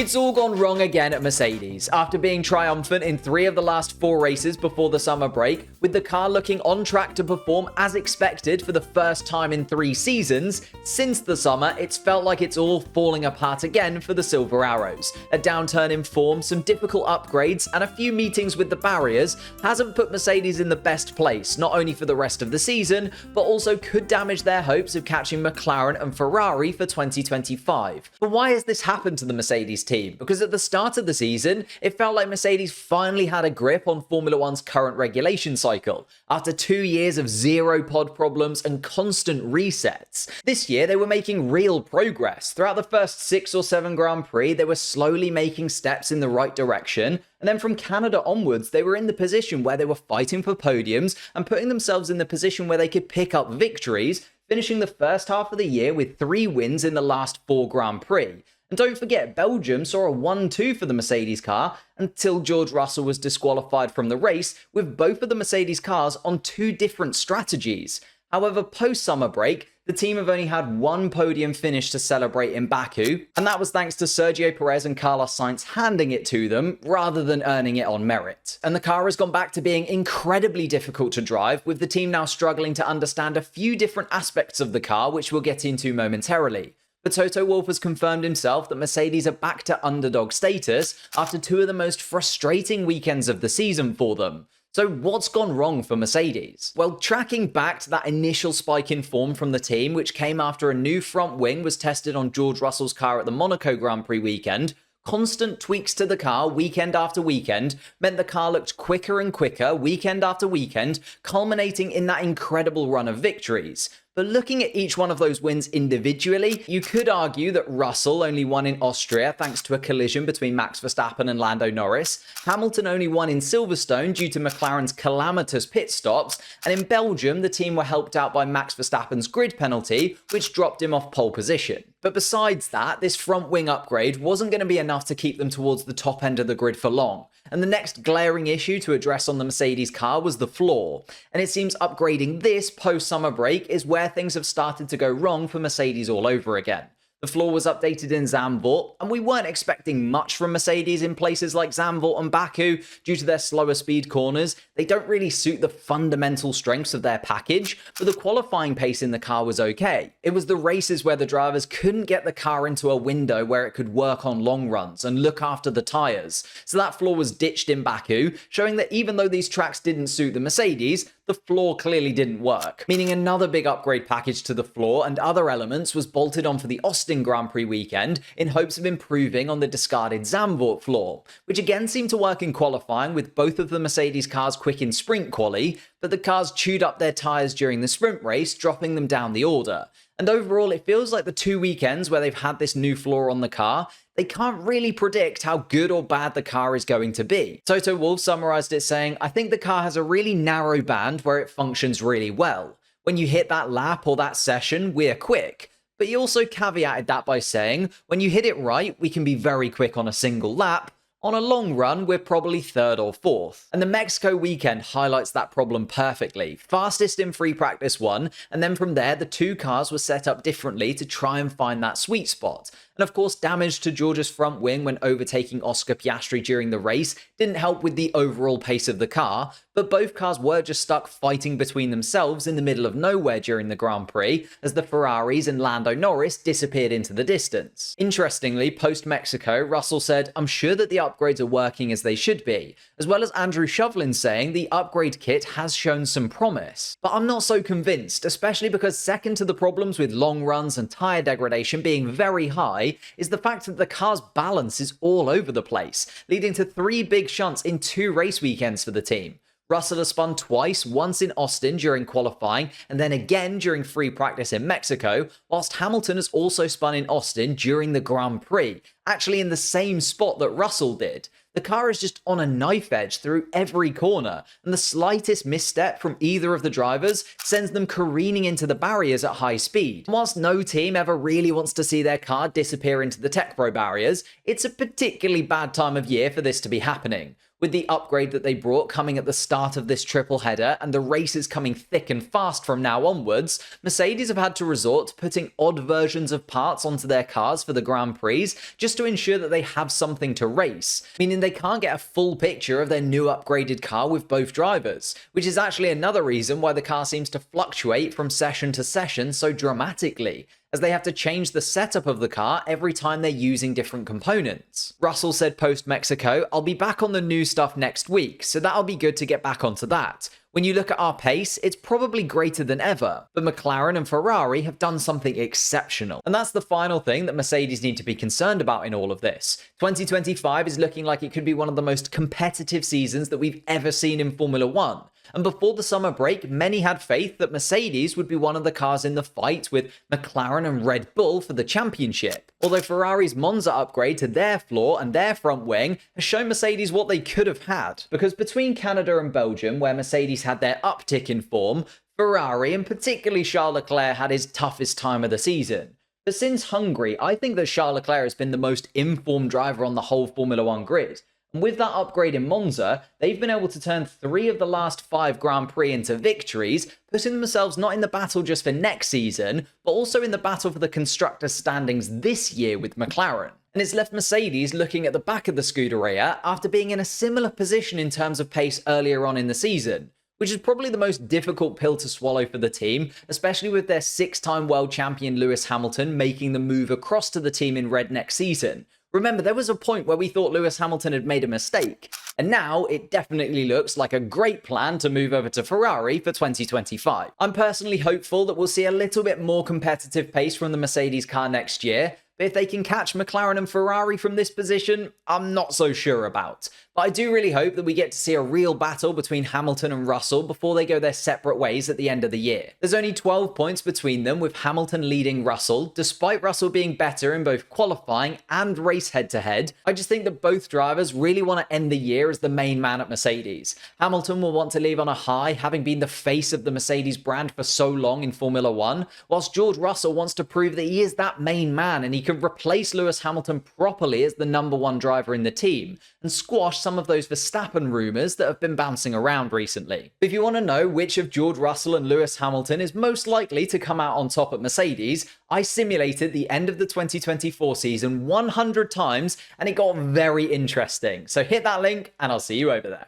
It's all gone wrong again at Mercedes. After being triumphant in 3 of the last 4 races before the summer break, with the car looking on track to perform as expected for the first time in 3 seasons, since the summer it's felt like it's all falling apart again for the Silver Arrows. A downturn in form, some difficult upgrades, and a few meetings with the barriers hasn't put Mercedes in the best place, not only for the rest of the season, but also could damage their hopes of catching McLaren and Ferrari for 2025. But why has this happened to the Mercedes team? Because at the start of the season, it felt like Mercedes finally had a grip on Formula One's current regulation cycle, after 2 years of zero pod problems and constant resets. This year, they were making real progress. Throughout the first 6 or 7 Grand Prix, they were slowly making steps in the right direction, and then from Canada onwards, they were in the position where they were fighting for podiums and putting themselves in the position where they could pick up victories, finishing the first half of the year with 3 wins in the last 4 Grand Prix. And don't forget, Belgium saw a 1-2 for the Mercedes car until George Russell was disqualified from the race, with both of the Mercedes cars on 2 different strategies. However, post-summer break, the team have only had 1 podium finish to celebrate in Baku, and that was thanks to Sergio Perez and Carlos Sainz handing it to them rather than earning it on merit. And the car has gone back to being incredibly difficult to drive, with the team now struggling to understand a few different aspects of the car, which we'll get into momentarily. But Toto Wolff has confirmed himself that Mercedes are back to underdog status after 2 of the most frustrating weekends of the season for them. So what's gone wrong for Mercedes? Well, tracking back to that initial spike in form from the team, which came after a new front wing was tested on George Russell's car at the Monaco Grand Prix weekend, constant tweaks to the car weekend after weekend meant the car looked quicker and quicker weekend after weekend, culminating in that incredible run of victories. But looking at each one of those wins individually, you could argue that Russell only won in Austria thanks to a collision between Max Verstappen and Lando Norris, Hamilton only won in Silverstone due to McLaren's calamitous pit stops, and in Belgium the team were helped out by Max Verstappen's grid penalty, which dropped him off pole position. But besides that, this front wing upgrade wasn't going to be enough to keep them towards the top end of the grid for long. And the next glaring issue to address on the Mercedes car was the floor. And it seems upgrading this post-summer break is where things have started to go wrong for Mercedes all over again. The floor was updated in Zandvoort, and we weren't expecting much from Mercedes in places like Zandvoort and Baku due to their slower speed corners. They don't really suit the fundamental strengths of their package, but the qualifying pace in the car was okay. It was the races where the drivers couldn't get the car into a window where it could work on long runs and look after the tyres. So that floor was ditched in Baku, showing that even though these tracks didn't suit the Mercedes, the floor clearly didn't work, meaning another big upgrade package to the floor and other elements was bolted on for the Austin Grand Prix weekend in hopes of improving on the discarded Zandvoort floor, which again seemed to work in qualifying with both of the Mercedes cars quick in sprint quali, but the cars chewed up their tyres during the sprint race, dropping them down the order. And overall, it feels like the 2 weekends where they've had this new floor on the car, they can't really predict how good or bad the car is going to be. Toto Wolff summarized it saying, "I think the car has a really narrow band where it functions really well. When you hit that lap or that session, we're quick." But he also caveated that by saying, "When you hit it right, we can be very quick on a single lap. On a long run, we're probably 3rd or 4th. And the Mexico weekend highlights that problem perfectly. Fastest in free practice 1, and then from there, the 2 cars were set up differently to try and find that sweet spot. And of course, damage to George's front wing when overtaking Oscar Piastri during the race didn't help with the overall pace of the car, but both cars were just stuck fighting between themselves in the middle of nowhere during the Grand Prix, as the Ferraris and Lando Norris disappeared into the distance. Interestingly, post-Mexico, Russell said, "I'm sure that the upgrades are working as they should be," as well as Andrew Shovlin saying the upgrade kit has shown some promise. But I'm not so convinced, especially because second to the problems with long runs and tyre degradation being very high is the fact that the car's balance is all over the place, leading to 3 big shunts in 2 race weekends for the team. Russell has spun twice, once in Austin during qualifying and then again during free practice in Mexico, whilst Hamilton has also spun in Austin during the Grand Prix, actually in the same spot that Russell did. The car is just on a knife edge through every corner, and the slightest misstep from either of the drivers sends them careening into the barriers at high speed. Whilst no team ever really wants to see their car disappear into the Tech Pro barriers, it's a particularly bad time of year for this to be happening. With the upgrade that they brought coming at the start of this triple header and the races coming thick and fast from now onwards, Mercedes have had to resort to putting odd versions of parts onto their cars for the Grand Prix just to ensure that they have something to race, meaning they can't get a full picture of their new upgraded car with both drivers, which is actually another reason why the car seems to fluctuate from session to session so dramatically, as they have to change the setup of the car every time they're using different components. Russell said post-Mexico, "I'll be back on the new stuff next week, so that'll be good to get back onto that. When you look at our pace, it's probably greater than ever, but McLaren and Ferrari have done something exceptional." And that's the final thing that Mercedes need to be concerned about in all of this. 2025 is looking like it could be one of the most competitive seasons that we've ever seen in Formula 1. And before the summer break, many had faith that Mercedes would be one of the cars in the fight with McLaren and Red Bull for the championship. Although Ferrari's Monza upgrade to their floor and their front wing has shown Mercedes what they could have had. Because between Canada and Belgium, where Mercedes had their uptick in form, Ferrari, and particularly Charles Leclerc, had his toughest time of the season. But since Hungary, I think that Charles Leclerc has been the most informed driver on the whole Formula 1 grid. And with that upgrade in Monza, they've been able to turn 3 of the last 5 Grand Prix into victories, putting themselves not in the battle just for next season, but also in the battle for the constructor standings this year with McLaren. And it's left Mercedes looking at the back of the Scuderia after being in a similar position in terms of pace earlier on in the season, which is probably the most difficult pill to swallow for the team, especially with their 6-time world champion Lewis Hamilton making the move across to the team in red next season. Remember, there was a point where we thought Lewis Hamilton had made a mistake, and now it definitely looks like a great plan to move over to Ferrari for 2025. I'm personally hopeful that we'll see a little bit more competitive pace from the Mercedes car next year, but if they can catch McLaren and Ferrari from this position, I'm not so sure about. But I do really hope that we get to see a real battle between Hamilton and Russell before they go their separate ways at the end of the year. There's only 12 points between them, with Hamilton leading Russell, despite Russell being better in both qualifying and race head-to-head. I just think that both drivers really want to end the year as the main man at Mercedes. Hamilton will want to leave on a high, having been the face of the Mercedes brand for so long in Formula 1, whilst George Russell wants to prove that he is that main man and he can replace Lewis Hamilton properly as the #1 driver in the team, and squash some of those Verstappen rumours that have been bouncing around recently. If you want to know which of George Russell and Lewis Hamilton is most likely to come out on top at Mercedes, I simulated the end of the 2024 season 100 times and it got very interesting. So hit that link and I'll see you over there.